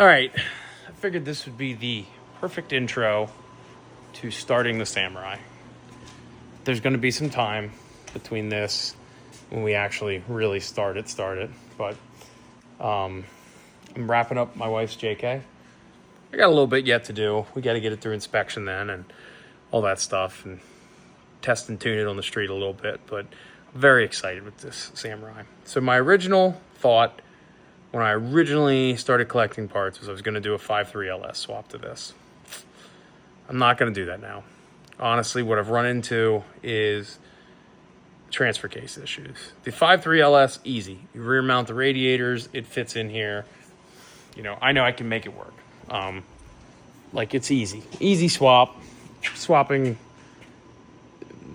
All right, I figured this would be the perfect intro to starting the Samurai. There's going to be some time between this when we actually really start it. But I'm wrapping up my wife's JK. I got a little bit yet to do. We got to get it through inspection then and all that stuff and test and tune it on the street a little bit. But I'm very excited with this Samurai. So my original thought when I originally started collecting parts was I was going to do a 5.3 LS swap to this. I'm not going to do that now. Honestly, what I've run into is transfer case issues. The 5.3 LS, easy. You rear mount the radiators, it fits in here. You know I can make it work. Like it's easy. Easy swap. Swapping,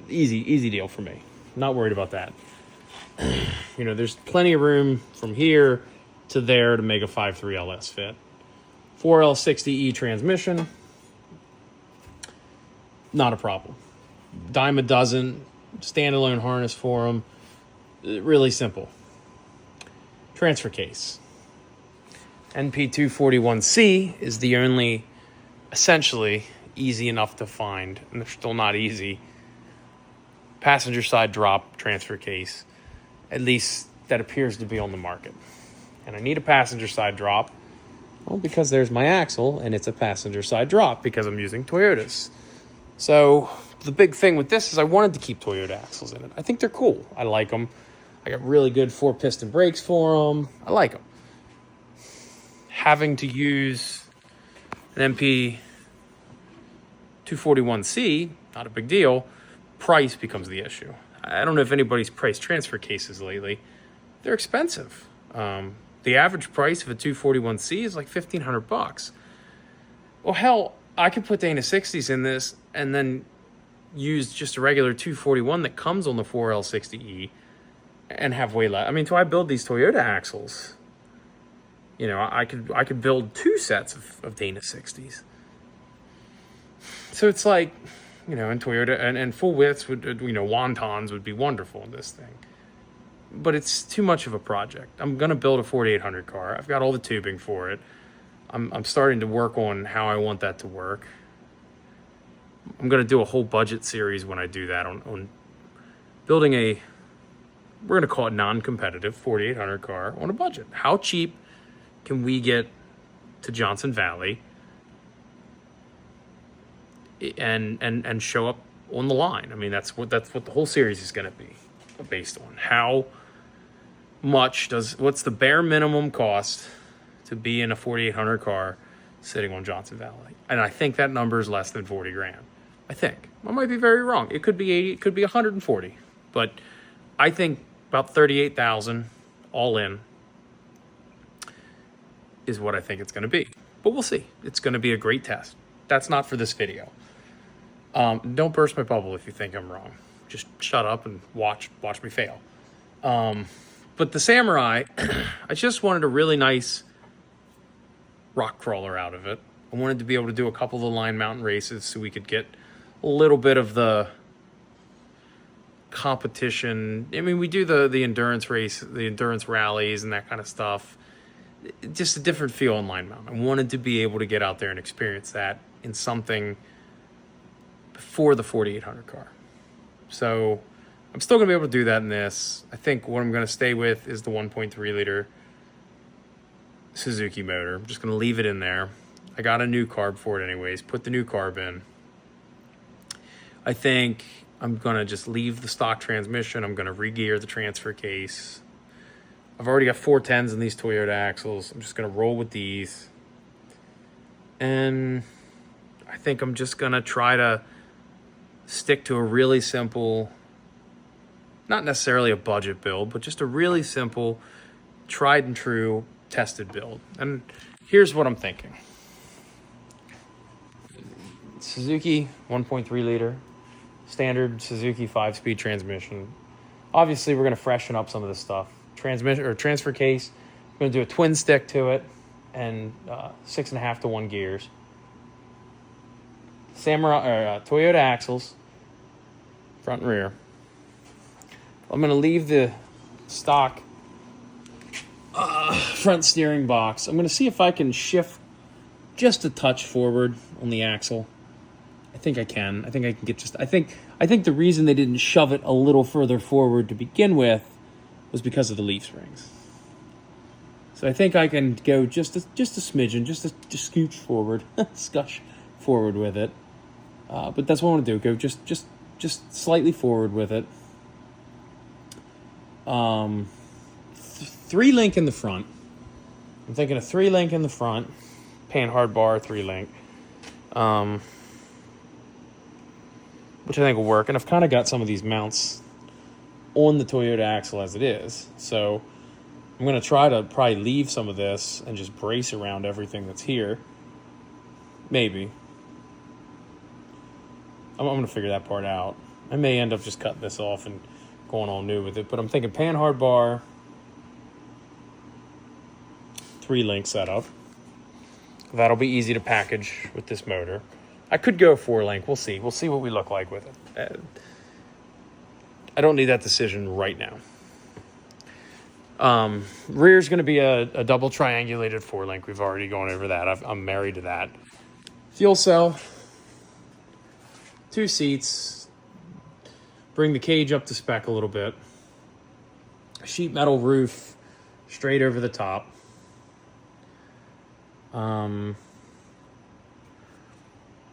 easy deal for me. Not worried about that. You know, there's plenty of room from here to there to make a 5.3 LS fit. 4L60E transmission, not a problem. Dime a dozen, standalone harness for them, really simple. Transfer case. NP241C is the only, essentially, easy enough to find, and they're still not easy, passenger side drop transfer case, at least that appears to be on the market. And I need a passenger side drop, well, because there's my axle, and it's a passenger side drop because I'm using Toyotas. So the big thing with this is I wanted to keep Toyota axles in it. I think they're cool. I like them. I got really good 4-piston brakes for them. I like them. Having to use an NP241C, not a big deal. Price becomes the issue. I don't know if anybody's priced transfer cases lately. They're expensive. The average price of a 241C is like $1,500. Well, hell, I could put Dana 60s in this and then use just a regular 241 that comes on the 4L60E and have way less. I mean, do I build these Toyota axles? You know, I could build 2 sets of Dana 60s. So it's like, you know, in Toyota and full widths would, you know, wontons would be wonderful in this thing. But it's too much of a project. I'm going to build a 4800 car. I've got all the tubing for it. I'm starting to work on how I want that to work. I'm going to do a whole budget series when I do that on building a, we're going to call it non-competitive 4800 car on a budget. How cheap can we get to Johnson Valley and show up on the line? I mean, that's what the whole series is going to be based on. How much what's the bare minimum cost to be in a 4800 car sitting on Johnson Valley? And I think that number is less than 40 grand. I think. I might be very wrong. It could be 80, it could be 140. But I think about 38,000 all in is what I think it's going to be. But we'll see. It's going to be a great test. That's not for this video. Don't burst my bubble if you think I'm wrong. Just shut up and watch me fail. But the Samurai, I just wanted a really nice rock crawler out of it. I wanted to be able to do a couple of the line mountain races so we could get a little bit of the competition. I mean, we do the endurance race, the endurance rallies and that kind of stuff. Just a different feel on line mount. I wanted to be able to get out there and experience that in something before the 4800 car. So I'm still going to be able to do that in this. I think what I'm going to stay with is the 1.3 liter Suzuki motor. I'm just going to leave it in there. I got a new carb for it anyways. Put the new carb in. I think I'm going to just leave the stock transmission. I'm going to re-gear the transfer case. I've already got 410s in these Toyota axles. I'm just going to roll with these. And I think I'm just going to try to stick to a really simple, not necessarily a budget build, but just a really simple, tried and true, tested build. And here's what I'm thinking. Suzuki 1.3 liter, standard Suzuki 5-speed transmission. Obviously, we're going to freshen up some of this stuff. Transmission or transfer case, I'm going to do a twin stick to it and 6.5 to 1 gears. Toyota axles, front and rear. I'm going to leave the stock front steering box. I'm going to see if I can shift just a touch forward on the axle. I think I can. I think I can get just... I think the reason they didn't shove it a little further forward to begin with was because of the leaf springs. So I think I can go just a smidgen, just scooch forward, scush forward with it. But that's what I want to do. Go just slightly forward with it. 3-link in the front. I'm thinking a 3-link in the front. Panhard bar 3-link. Which I think will work. And I've kind of got some of these mounts on the Toyota axle as it is. So I'm going to try to probably leave some of this and just brace around everything that's here. Maybe. I'm going to figure that part out. I may end up just cutting this off and going all new with it. But I'm thinking Panhard bar, 3-link setup. That'll be easy to package with this motor. I could go 4-link. We'll see. We'll see what we look like with it. I don't need that decision right now. Rear's going to be a double triangulated 4-link. We've already gone over that. I'm married to that. Fuel cell. 2 seats. Bring the cage up to spec a little bit. Sheet metal roof straight over the top.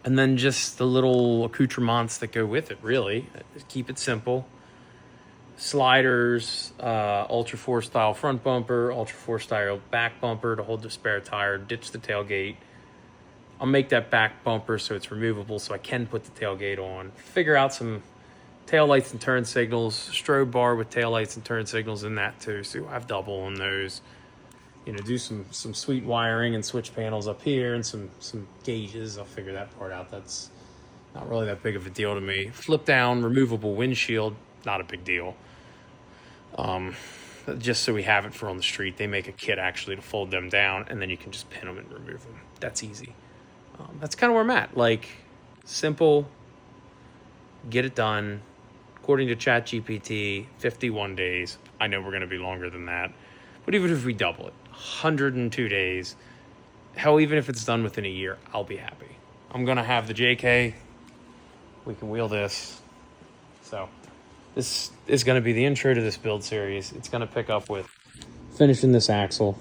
And then just the little accoutrements that go with it, really. Keep it simple. Sliders, Ultra 4 style front bumper, Ultra 4 style back bumper to hold the spare tire, ditch the tailgate. I'll make that back bumper so it's removable so I can put the tailgate on. Figure out some taillights and turn signals, strobe bar with taillights and turn signals in that too, so I have double on those. You know, do some sweet wiring and switch panels up here and some gauges. I'll figure that part out. That's not really that big of a deal to me. Flip down, removable windshield, not a big deal. Just so we have it for on the street. They make a kit actually to fold them down, and then you can just pin them and remove them. That's easy. That's kind of where I'm at. Like, simple, get it done. According to ChatGPT, 51 days. I know we're going to be longer than that. But even if we double it, 102 days, hell, even if it's done within a year, I'll be happy. I'm going to have the JK. We can wheel this. So this is going to be the intro to this build series. It's going to pick up with finishing this axle,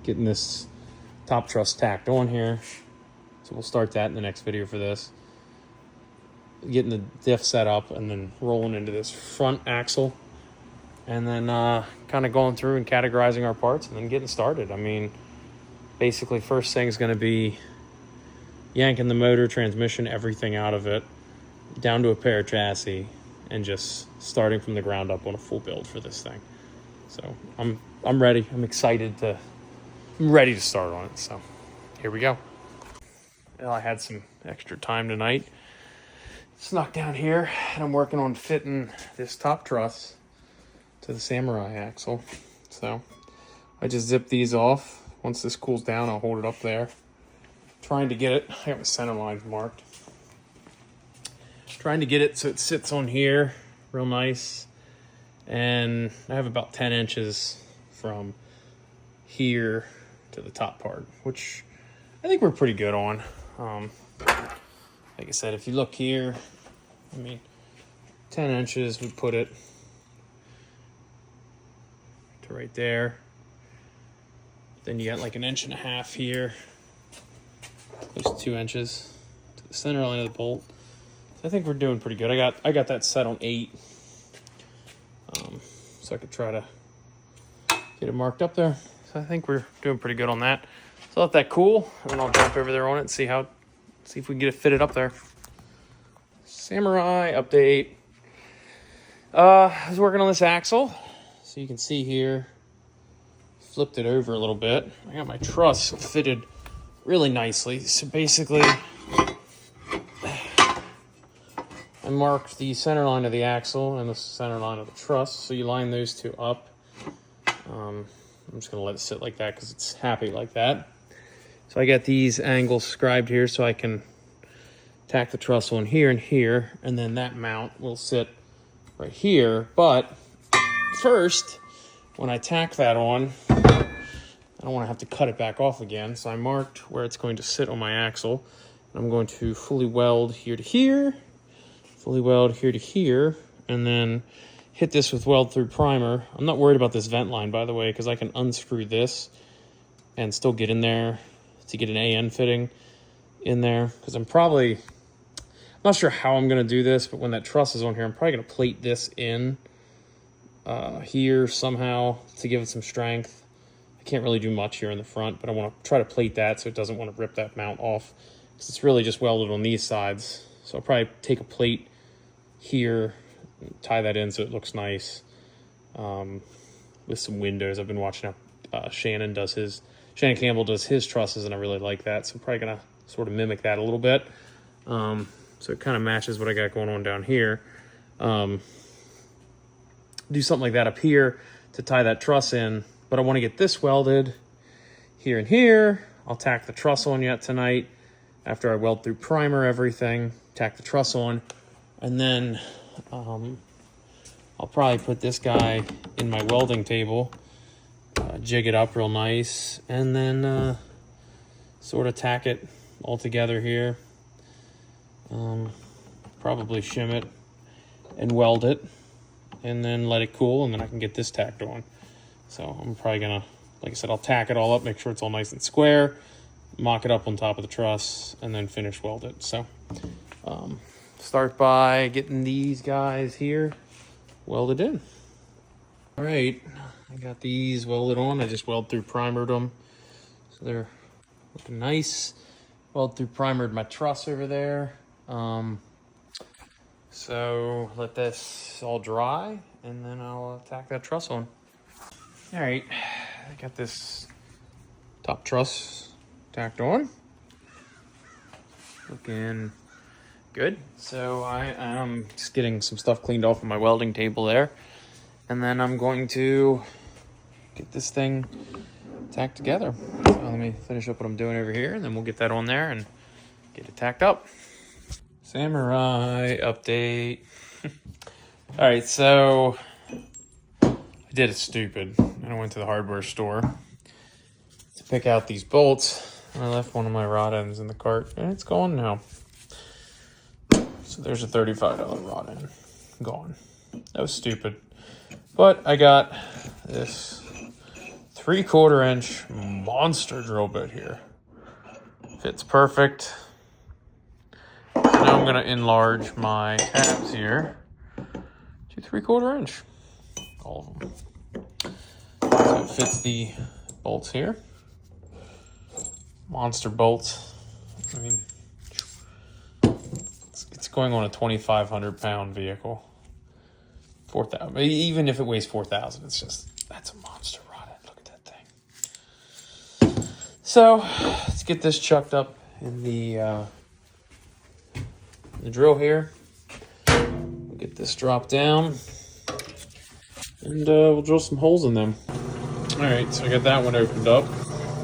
getting this top truss tacked on here. So we'll start that in the next video for this. Getting the diff set up and then rolling into this front axle. And then kind of going through and categorizing our parts and then getting started. I mean, basically first thing is going to be yanking the motor, transmission, everything out of it, down to a pair chassis, and just starting from the ground up on a full build for this thing. So I'm ready. I'm ready to start on it. So here we go. Well, I had some extra time tonight. Snuck down here, and I'm working on fitting this top truss to the Samurai axle. So I just zip these off. Once this cools down, I'll hold it up there. Trying to get it, I got my center lines marked. Trying to get it so it sits on here real nice. And I have about 10 inches from here to the top part, which I think we're pretty good on. Like I said, if you look here, I mean, 10 inches would put it to right there. Then you got like 1.5 inches here. There's 2 inches to the center line of the bolt. So I think we're doing pretty good. I got that set on 8. So I could try to get it marked up there. So I think we're doing pretty good on that. So let that cool, and then I'll jump over there on it and see if we can get it fitted up there. Samurai update. I was working on this axle. So you can see here, flipped it over a little bit. I got my truss fitted really nicely. So basically, I marked the center line of the axle and the center line of the truss. So you line those two up. I'm just going to let it sit like that because it's happy like that. So I got these angles scribed here so I can tack the truss on here and here, and then that mount will sit right here. But first, when I tack that on, I don't want to have to cut it back off again. So I marked where it's going to sit on my axle. I'm going to fully weld here to here, fully weld here to here, and then hit this with weld through primer. I'm not worried about this vent line, by the way, because I can unscrew this and still get in there to get an AN fitting in there. Because I'm not sure how I'm going to do this, but when that truss is on here, I'm probably going to plate this in here somehow to give it some strength. I can't really do much here in the front, but I want to try to plate that so it doesn't want to rip that mount off. Because it's really just welded on these sides. So I'll probably take a plate here, tie that in so it looks nice with some windows. I've been watching how Shannon Campbell does his trusses, and I really like that. So I'm probably going to sort of mimic that a little bit. So it kind of matches what I got going on down here. Do something like that up here to tie that truss in, but I want to get this welded here and here. I'll tack the truss on yet tonight after I weld through primer everything, tack the truss on, and then I'll probably put this guy in my welding table, jig it up real nice, and then sort of tack it all together here. Probably shim it and weld it and then let it cool, and then I can get this tacked on. So I'm probably gonna, like I said, I'll tack it all up, make sure it's all nice and square, mock it up on top of the truss, and then finish weld it. So start by getting these guys here welded in. All right, I got these welded on. I just weld through primered them, so they're looking nice. Weld through primered my truss over there. So let this all dry, and then I'll tack that truss on. All right, I got this top truss tacked on. Looking good. So I am just getting some stuff cleaned off of my welding table there, and then I'm going to get this thing tacked together. So let me finish up what I'm doing over here, and then we'll get that on there and get it tacked up. Samurai update. All right, so I did it stupid. I went to the hardware store to pick out these bolts, and I left one of my rod ends in the cart, and it's gone now. So there's a $35 rod end gone. That was stupid. But I got this 3/4 inch monster drill bit here. Fits perfect. Now I'm going to enlarge my tabs here to 3/4 inch. All of them. So it fits the bolts here. Monster bolts. I mean, it's going on a 2,500 pound vehicle. 4,000. Even if it weighs 4,000, it's just, that's a monster rod end. Look at that thing. So let's get this chucked up in the drill here. We'll get this dropped down, and we'll drill some holes in them. All right, so I got that one opened up.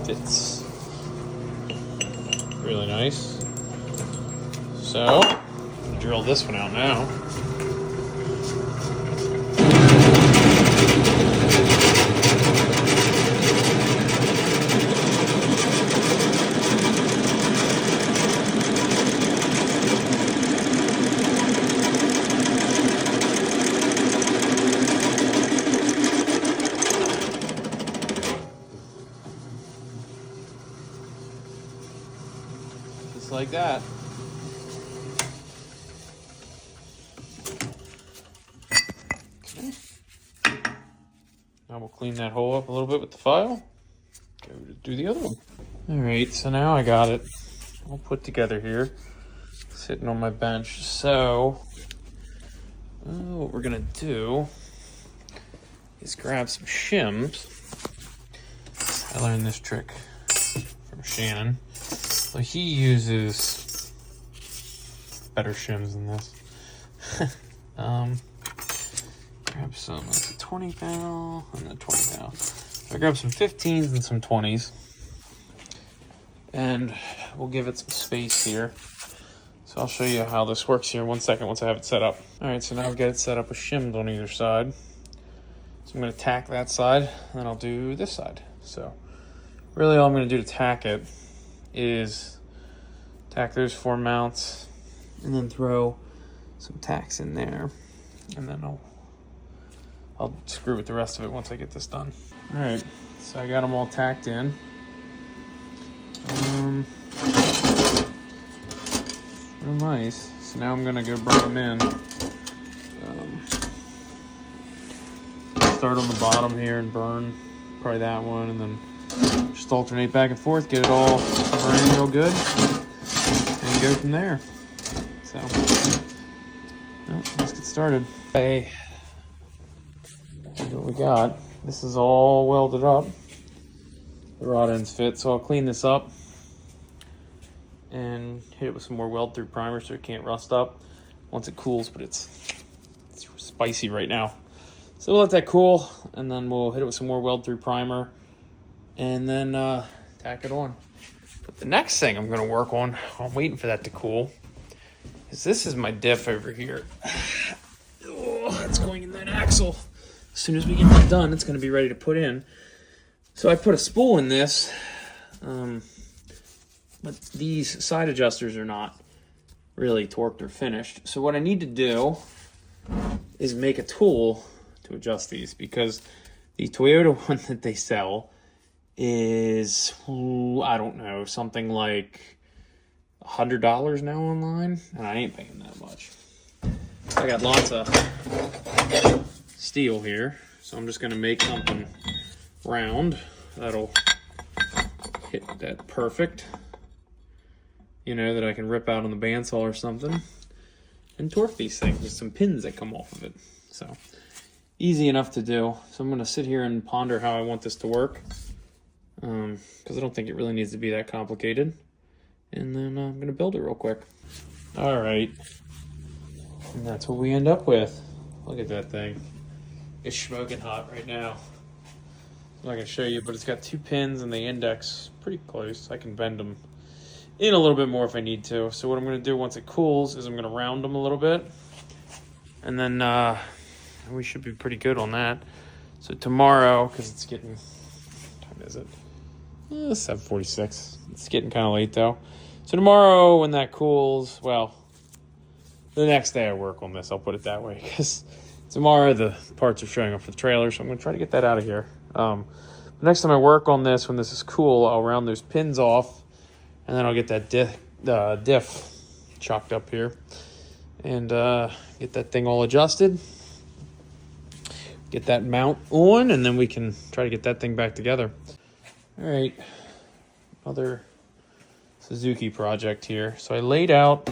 It's really nice. So I'll drill this one out now. Like that. Okay. Now we'll clean that hole up a little bit with the file. Go to do the other one. All right, so now I got it all put together here, sitting on my bench. So what we're gonna do is grab some shims. I learned this trick from Shannon. So he uses better shims than this. Grab some of the 20 thou and the 20 thou. I grab some 15s and some 20s, and we'll give it some space here. So I'll show you how this works here in 1 second once I have it set up. All right, so now I've got it set up with shims on either side. So I'm going to tack that side, and then I'll do this side. So really all I'm going to do to tack it is tack those 4 mounts and then throw some tacks in there, and then I'll screw with the rest of it once I get this done. All right, so I got them all tacked in. Real nice. So now I'm gonna go bring them in. Start on the bottom here and burn probably that one, and then just alternate back and forth, get it all burning real good, and go from there. So, well, let's get started. Okay, here's what we got. This is all welded up. The rod ends fit, so I'll clean this up and hit it with some more weld through primer so it can't rust up once it cools, but it's spicy right now. So we'll let that cool, and then we'll hit it with some more weld through primer, and then tack it on. But the next thing I'm gonna work on, I'm waiting for that to cool, is this is my diff over here. Oh, that's going in that axle. As soon as we get that done, it's gonna be ready to put in. So I put a spool in this, but these side adjusters are not really torqued or finished. So what I need to do is make a tool to adjust these, because the Toyota one that they sell is, I don't know, something like $100 now online, and I ain't paying that much. I got lots of steel here, so I'm just gonna make something round that'll hit that perfect, you know, that I can rip out on the bandsaw or something and torque these things with some pins that come off of it. So easy enough to do. So I'm gonna sit here and ponder how I want this to work, because I don't think it really needs to be that complicated. And then I'm gonna build it real quick. All right, and that's what we end up with. Look at that thing. It's smoking hot right now. I'm not gonna show you, but it's got 2 pins and they index pretty close. I can bend them in a little bit more if I need to. So what I'm gonna do once it cools is I'm gonna round them a little bit, and then we should be pretty good on that. So tomorrow, because it's getting, what time is it? 7:46. It's getting kind of late though. So tomorrow when that cools, well, the next day I work on this, I'll put it that way, because tomorrow the parts are showing up for the trailer, so I'm going to try to get that out of here. The next time I work on this, when this is cool, I'll round those pins off, and then I'll get that diff chalked up here, and get that thing all adjusted, get that mount on, and then we can try to get that thing back together. All right, another Suzuki project here. So I laid out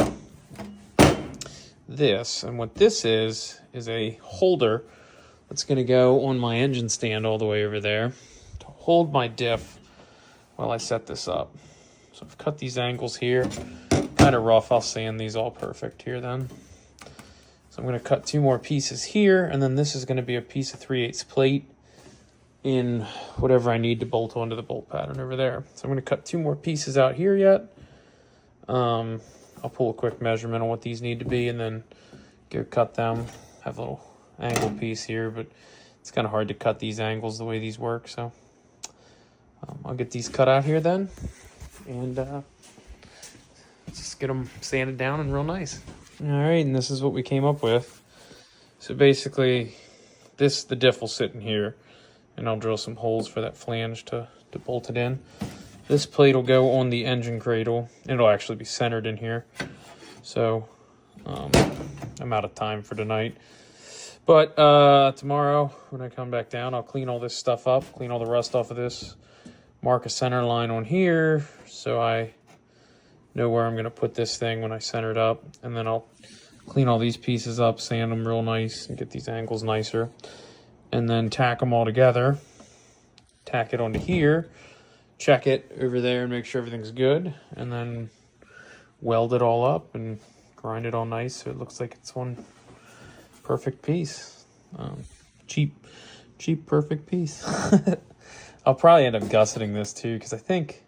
this, and what this is a holder that's going to go on my engine stand all the way over there to hold my diff while I set this up. So I've cut these angles here, kind of rough. I'll sand these all perfect here then. So I'm going to cut 2 more pieces here, and then this is going to be a piece of 3/8 plate in whatever I need to bolt onto the bolt pattern over there. So I'm going to cut 2 more pieces out here yet. I'll pull a quick measurement on what these need to be and then go cut them. Have a little angle piece here, but it's kind of hard to cut these angles the way these work. So I'll get these cut out here then, and just get them sanded down and real nice. All right, and this is what we came up with. So basically, the diff will sit in here, and I'll drill some holes for that flange to bolt it in. This plate will go on the engine cradle. It'll actually be centered in here. So I'm out of time for tonight. But tomorrow, when I come back down, I'll clean all this stuff up, clean all the rust off of this, mark a center line on here so I know where I'm going to put this thing when I center it up. And then I'll clean all these pieces up, sand them real nice, and get these angles nicer. And then tack them all together, tack it onto here, check it over there and make sure everything's good, and then weld it all up and grind it all nice so it looks like it's one perfect piece. Cheap perfect piece. I'll probably end up gusseting this too, because I think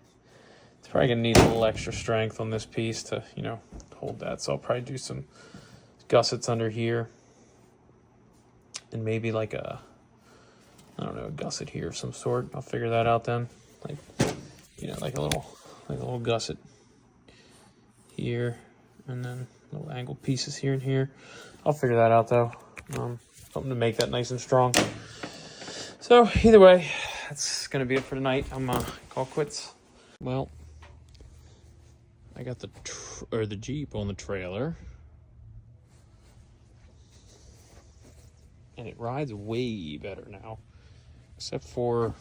it's probably gonna need a little extra strength on this piece to, you know, hold that. So I'll probably do some gussets under here, and maybe like a, I don't know, a gusset here of some sort. I'll figure that out then. Like you know, like a little gusset here, and then little angled pieces here and here. I'll figure that out though. Something to make that nice and strong. So either way, that's gonna be it for tonight. I'm call quits. Well, I got the Jeep on the trailer, and it rides way better now, except for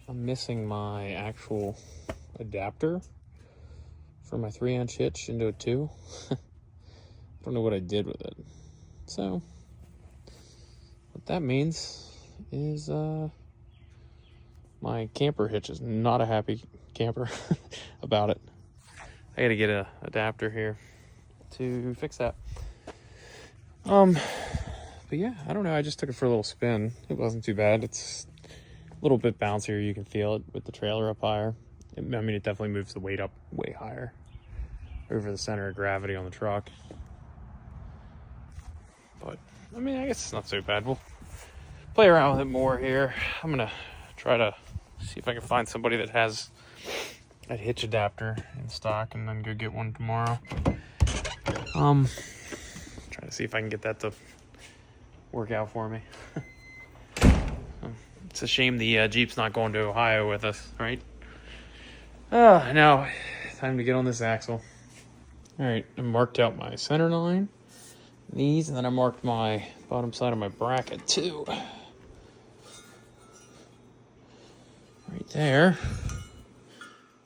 I'm missing my actual adapter for my 3-inch hitch into a 2. I don't know what I did with it. So what that means is my camper hitch is not a happy camper about it. I gotta get a adapter here to fix that. But yeah, I don't know, I just took it for a little spin. It wasn't too bad. It's a little bit bouncier, you can feel it with the trailer up higher. I mean, it definitely moves the weight up way higher over the center of gravity on the truck. But I mean, I guess it's not so bad. We'll play around with it more here. I'm gonna try to see if I can find somebody that has that hitch adapter in stock, and then go get one tomorrow. Try to see if I can get that to work out for me. It's a shame the Jeep's not going to Ohio with us, right? Now time to get on this axle. All right, I marked out my center line, these, and then I marked my bottom side of my bracket too. Right there.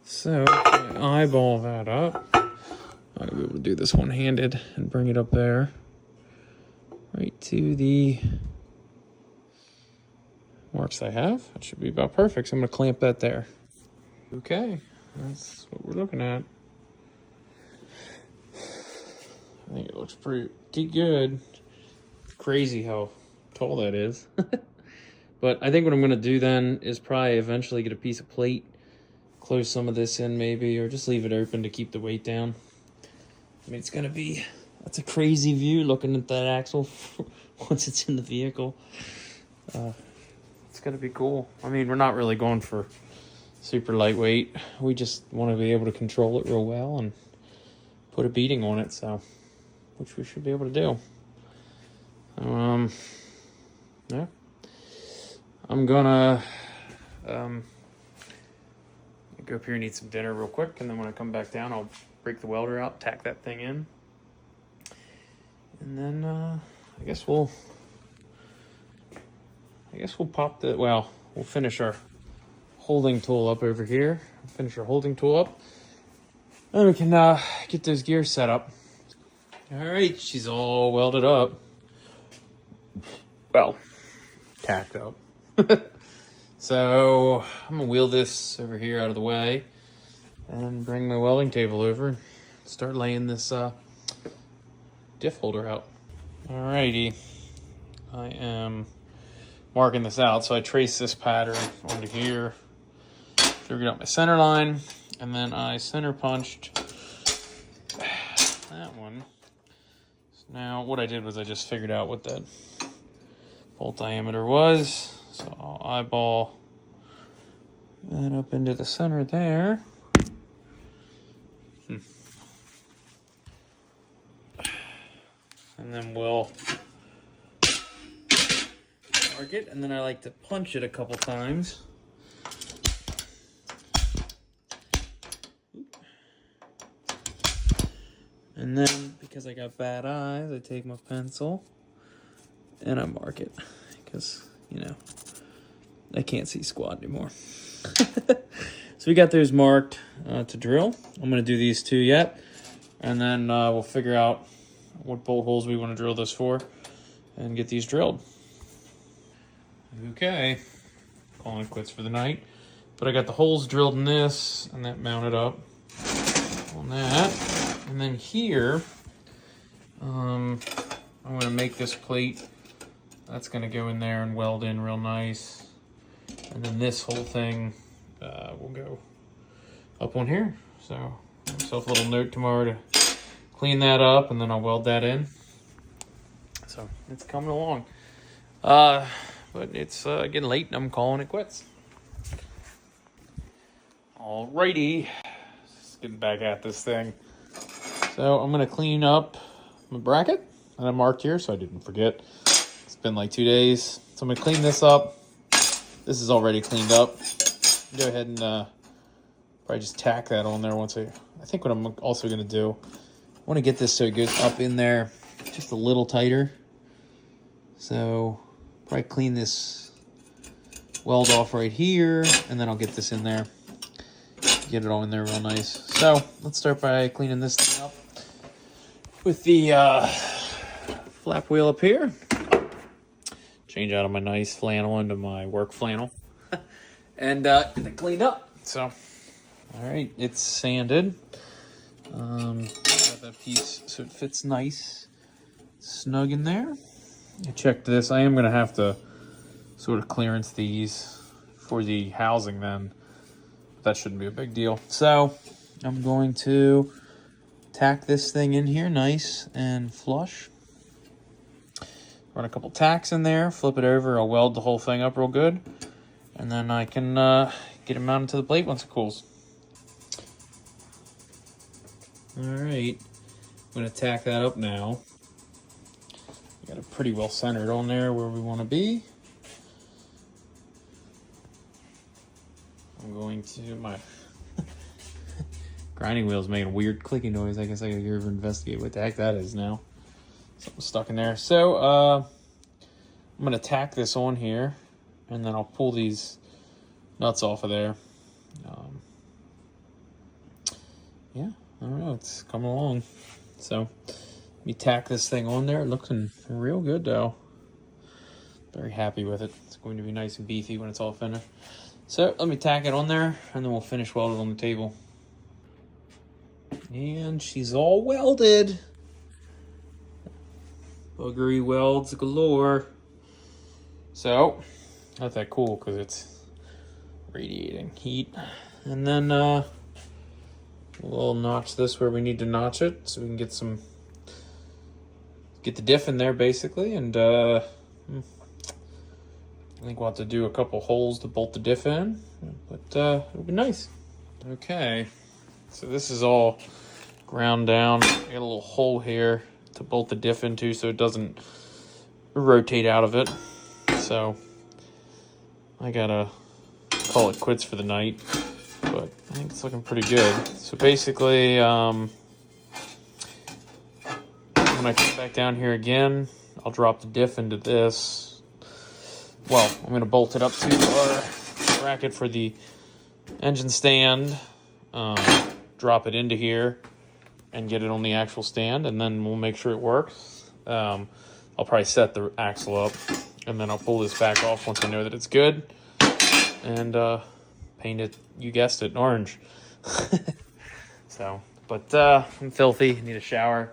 So I eyeball that up. I'll be able to do this one-handed and bring it up there, right to the marks I have. That should be about perfect. So I'm going to clamp that there. Okay, that's what we're looking at. I think it looks pretty good. Crazy how tall that is. But I think what I'm going to do then is probably eventually get a piece of plate, close some of this in maybe, or just leave it open to keep the weight down. I mean, that's a crazy view looking at that axle once it's in the vehicle. It's going to be cool. I mean, we're not really going for super lightweight. We just want to be able to control it real well and put a beating on it, so, which we should be able to do. Yeah. I'm gonna go up here and eat some dinner real quick, and then when I come back down, I'll break the welder out, tack that thing in, and then I guess we'll pop the, well, we'll finish our holding tool up over here. Finish our holding tool up, and we can get those gears set up. All right, she's all welded up. Well, tacked up. So I'm gonna wheel this over here out of the way and bring my welding table over and start laying this diff holder out. Alrighty, I am marking this out. So I traced this pattern onto here, figured out my center line, and then I center punched that one. So now what I did was I just figured out what that bolt diameter was. So I'll eyeball that up into the center there. And then we'll mark it, and then I like to punch it a couple times. And then, because I got bad eyes, I take my pencil and I mark it, because, you know, I can't see squat anymore. So we got those marked to drill. I'm going to do these two yet, and then we'll figure out what bolt holes we want to drill this for and get these drilled. Okay, calling it quits for the night. But I got the holes drilled in this, and that mounted up on that. And then here, I'm going to make this plate. That's going to go in there and weld in real nice. And then this whole thing will go up on here. So give myself a little note tomorrow to clean that up, and then I'll weld that in. So it's coming along. But it's getting late, and I'm calling it quits. Alrighty, just getting back at this thing. So I'm gonna clean up my bracket that I marked here so I didn't forget. It's been like 2 days. So I'm gonna clean this up. This is already cleaned up. Go ahead and probably just tack that on there once I think what I'm also gonna do, I wanna get this so it goes up in there just a little tighter. So probably clean this weld off right here, and then I'll get this in there. Get it all in there real nice. So let's start by cleaning this thing up with the flap wheel up here. Change out of my nice flannel into my work flannel. And get it cleaned up. So, all right, it's sanded. Got that piece so it fits nice, snug in there. I checked this. I am going to have to sort of clearance these for the housing then. That shouldn't be a big deal. So I'm going to tack this thing in here nice and flush. Run a couple tacks in there, flip it over. I'll weld the whole thing up real good. And then I can get it mounted to the plate once it cools. All right, I'm gonna tack that up now. Got it pretty well centered on there where we want to be. I'm going to, my grinding wheel's making a weird clicking noise. I guess I gotta go over and investigate what the heck that is now. Something stuck in there. So I'm gonna tack this on here, and then I'll pull these nuts off of there. Yeah, I don't know, it's coming along. So let me tack this thing on there. Looking real good though. Very happy with it. It's going to be nice and beefy when it's all finished. So let me tack it on there, and then we'll finish welding on the table. And she's all welded. Buggery welds galore. So, not that cool because it's radiating heat. And then we'll notch this where we need to notch it so we can get the diff in there basically. And I think we'll have to do a couple holes to bolt the diff in, but it'll be nice. Okay, so this is all ground down. I got a little hole here to bolt the diff into so it doesn't rotate out of it. So I gotta call it quits for the night, but I think it's looking pretty good. So basically, when I come back down here again, I'll drop the diff into this. Well, I'm going to bolt it up to our bracket for the engine stand, drop it into here, and get it on the actual stand, and then we'll make sure it works. I'll probably set the axle up, and then I'll pull this back off once I know that it's good, and paint it, you guessed it, orange. So, but I'm filthy, need a shower,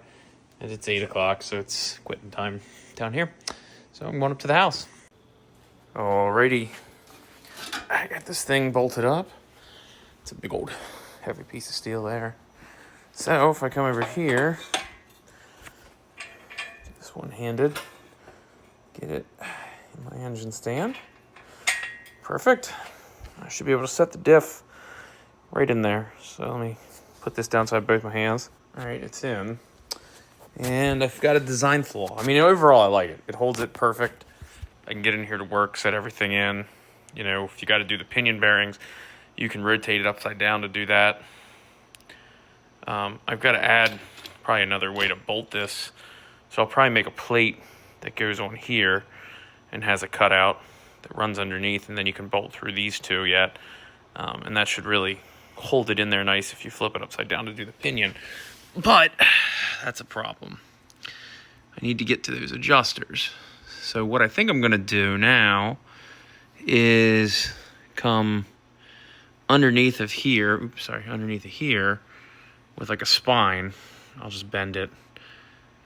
and it's 8 o'clock, so it's quitting time down here. So I'm going up to the house. Alrighty, I got this thing bolted up. It's a big old heavy piece of steel there. So if I come over here, this one-handed, get it in my engine stand. Perfect. I should be able to set the diff right in there. So let me put this down so I have both my hands. Alright, it's in. And I've got a design flaw. I mean, overall I like it. It holds it perfect. I can get in here to work, set everything in. You know, if you got to do the pinion bearings, you can rotate it upside down to do that. I've got to add probably another way to bolt this. So I'll probably make a plate that goes on here and has a cutout that runs underneath, and then you can bolt through these two yet. And that should really hold it in there nice if you flip it upside down to do the pinion. But that's a problem. I need to get to those adjusters. So what I think I'm going to do now is come underneath of here, underneath of here with like a spine. I'll just bend it,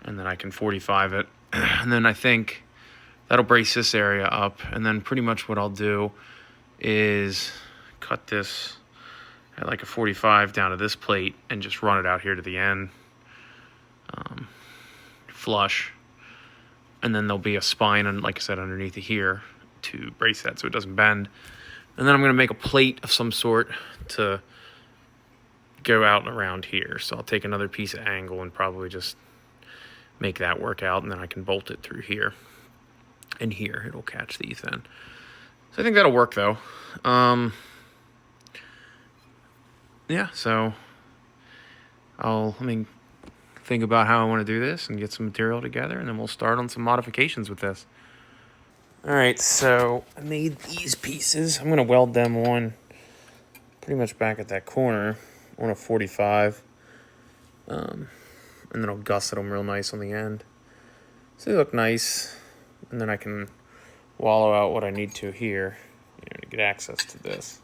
and then I can 45 it. And then I think that'll brace this area up. And then pretty much what I'll do is cut this at like a 45 down to this plate and just run it out here to the end. Flush. And then there'll be a spine, and like I said, underneath of here to brace that so it doesn't bend. And then I'm going to make a plate of some sort to go out and around here. So I'll take another piece of angle and probably just make that work out, and then I can bolt it through here. And here, it'll catch these then. So I think that'll work, though. Yeah, so let me think about how I want to do this and get some material together, and then we'll start on some modifications with this. All right, so I made these pieces. I'm going to weld them on pretty much back at that corner on a 45. And then I'll gusset them real nice on the end. So they look nice. And then I can wallow out what I need to here, to get access to this.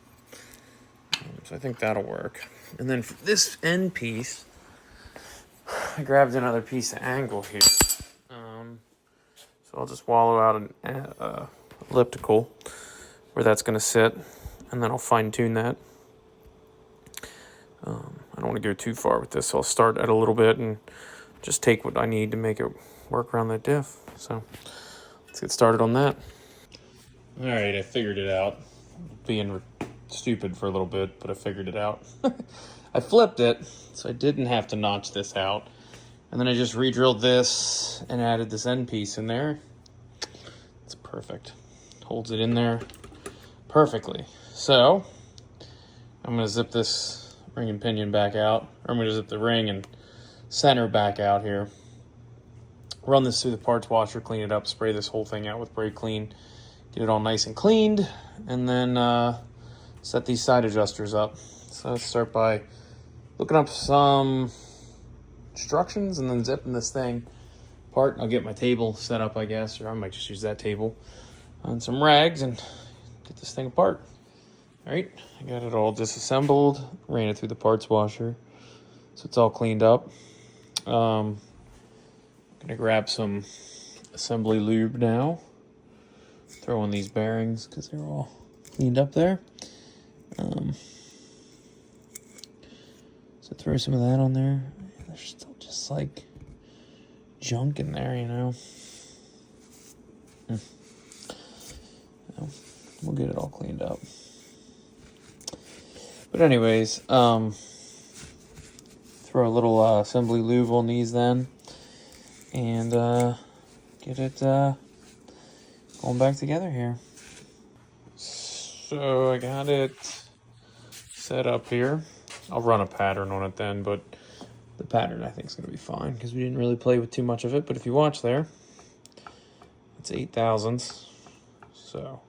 So I think that'll work. And then for this end piece, I grabbed another piece of angle here. So I'll just wallow out an elliptical where that's going to sit, and then I'll fine tune that. I don't want to go too far with this, so I'll start at a little bit and just take what I need to make it work around that diff. So let's get started on that. All right, I figured it out. Being stupid for a little bit, but I figured it out. I flipped it, so I didn't have to notch this out. And then I just re-drilled this and added this end piece in there. It's perfect. Holds it in there perfectly. So I'm going to zip this ring and pinion back out. Or I'm going to zip the ring and center back out here. Run this through the parts washer, clean it up, spray this whole thing out with Brake Clean. Get it all nice and cleaned. And then set these side adjusters up. So let's start by looking up some instructions and then zipping this thing apart. I'll get my table set up, I guess, or I might just use that table on some rags and get this thing apart. All right, I got it all disassembled, ran it through the parts washer, so it's all cleaned up. Gonna grab some assembly lube now, throw in these bearings because they're all cleaned up there. So throw some of that on there. There's still just like junk in there, We'll get it all cleaned up. But anyways, throw a little assembly lube on these then, and get it going back together here. So I got it set up here. I'll run a pattern on it then, but the pattern I think is going to be fine because we didn't really play with too much of it. But if you watch there, it's 8/1000s. So,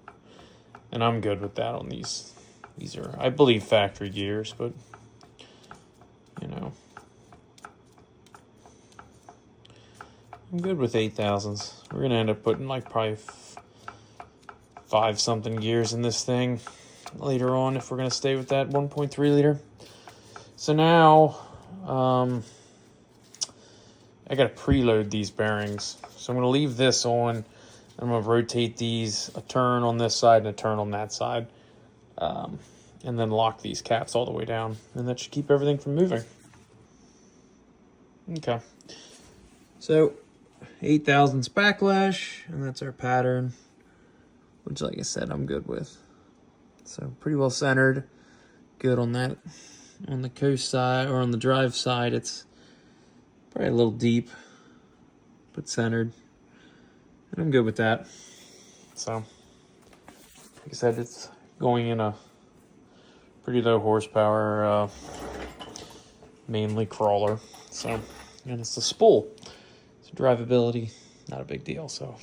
and I'm good with that on these. These are, I believe, factory gears, but I'm good with 8/1000s. We're going to end up putting like probably 5-something gears in this thing later on if we're going to stay with that 1.3 liter. So now I got to preload these bearings. So I'm going to leave this on. I'm going to rotate these a turn on this side and a turn on that side. And then lock these caps all the way down. And that should keep everything from moving. Okay. So 8/1000s backlash, and that's our pattern, which, like I said, I'm good with. So pretty well centered. Good on that. On the coast side, or on the drive side, it's probably a little deep, but centered. And I'm good with that. So, like I said, it's going in a pretty low horsepower, mainly crawler. So, and it's the spool. So drivability, not a big deal. So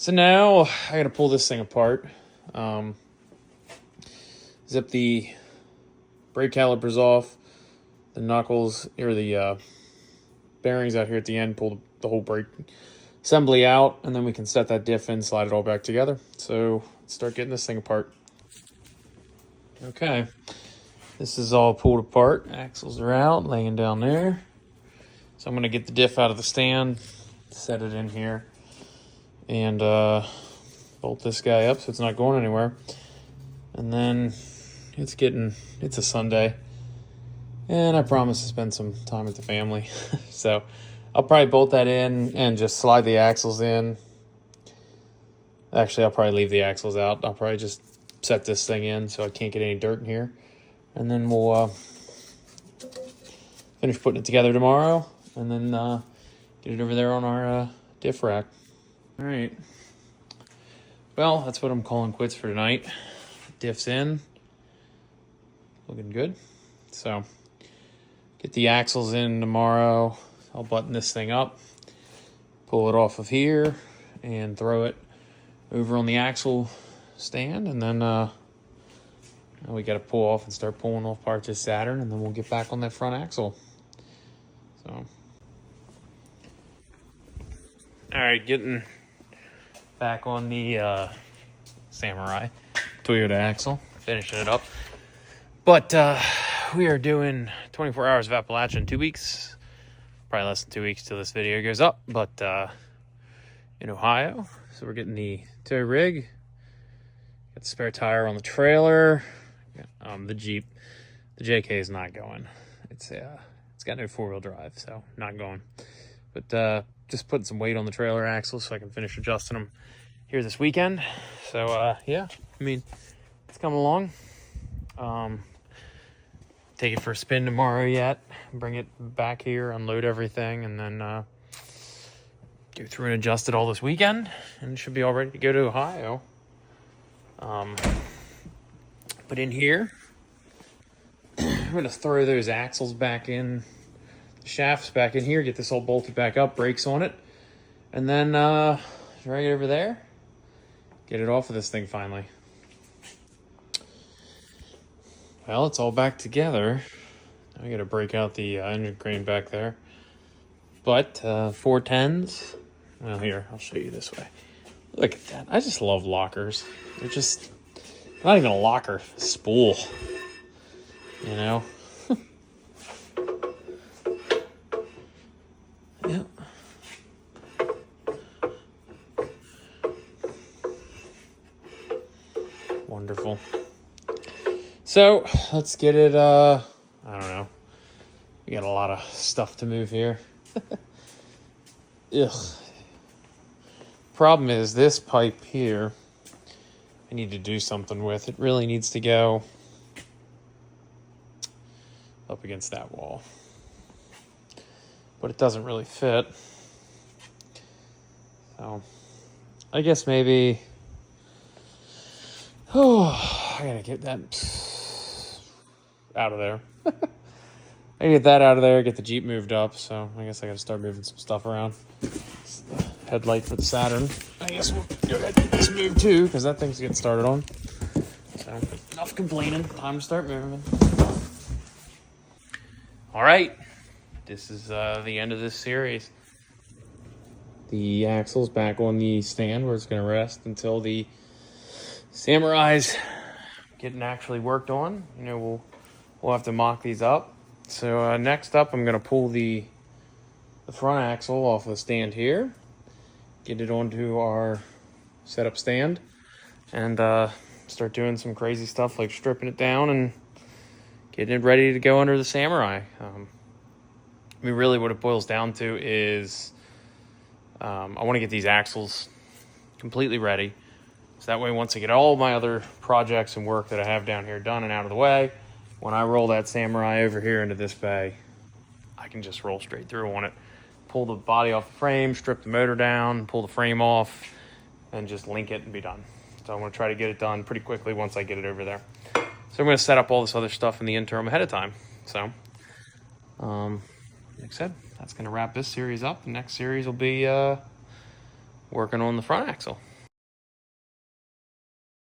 now I got to pull this thing apart. Zip the brake calipers off, the knuckles, or the bearings out here at the end, pull the whole brake assembly out, and then we can set that diff in, slide it all back together. So let's start getting this thing apart. Okay, this is all pulled apart. Axles are out, laying down there. So I'm going to get the diff out of the stand, set it in here, and bolt this guy up so it's not going anywhere. And then it's a Sunday, and I promise to spend some time with the family. So I'll probably bolt that in and just slide the axles in. Actually, I'll probably leave the axles out. I'll probably just set this thing in so I can't get any dirt in here. And then we'll finish putting it together tomorrow, and then get it over there on our diff rack. All right. Well, that's what I'm calling quits for tonight. Diff's in. Looking good. So, get the axles in tomorrow. I'll button this thing up, pull it off of here, and throw it over on the axle stand, and then we got to pull off and start pulling off parts of Saturn, and then we'll get back on that front axle. So, all right, getting back on the Samurai Toyota axle, finishing it up. But we are doing 24 hours of Appalachia in 2 weeks. Probably less than 2 weeks till this video goes up, but in Ohio. So we're getting the tow rig, got the spare tire on the trailer, the Jeep. The JK is not going. It's got no 4-wheel drive, so not going. But just putting some weight on the trailer axle so I can finish adjusting them here this weekend. So yeah, I mean, it's coming along. Take it for a spin tomorrow yet, bring it back here, unload everything, and then go through and adjust it all this weekend, and it should be all ready to go to Ohio. But in here, I'm going to throw those axles back in, the shafts back in here, get this all bolted back up, brakes on it, and then drag it over there, get it off of this thing finally. Well, it's all back together. I got to break out the engine crane back there. But 410s. Well, here, I'll show you this way. Look at that. I just love lockers. They're just not even a locker, a spool. You know? Yeah. Wonderful. So, let's get it, I don't know. We got a lot of stuff to move here. Ugh. Problem is, this pipe here, I need to do something with. It really needs to go up against that wall. But it doesn't really fit. So, I guess maybe... Oh, I gotta get that out of there. I get that out of there, get the Jeep moved up, so I guess I gotta start moving some stuff around. It's the headlight for the Saturn. I guess we'll go ahead and get this moved too, because that thing's getting started on. So, enough complaining, time to start moving. Alright, this is the end of this series. The axle's back on the stand where it's gonna rest until the Samurai's getting actually worked on. You know, we'll have to mock these up. So next up, I'm gonna pull the front axle off the stand here, get it onto our setup stand, and start doing some crazy stuff like stripping it down and getting it ready to go under the Samurai. I mean, really what it boils down to is I want to get these axles completely ready. So that way, once I get all my other projects and work that I have down here done and out of the way, when I roll that Samurai over here into this bay, I can just roll straight through on it. Pull the body off the frame, strip the motor down, pull the frame off, and just link it and be done. So I'm going to try to get it done pretty quickly once I get it over there. So I'm going to set up all this other stuff in the interim ahead of time. So, like I said, that's going to wrap this series up. The next series will be working on the front axle.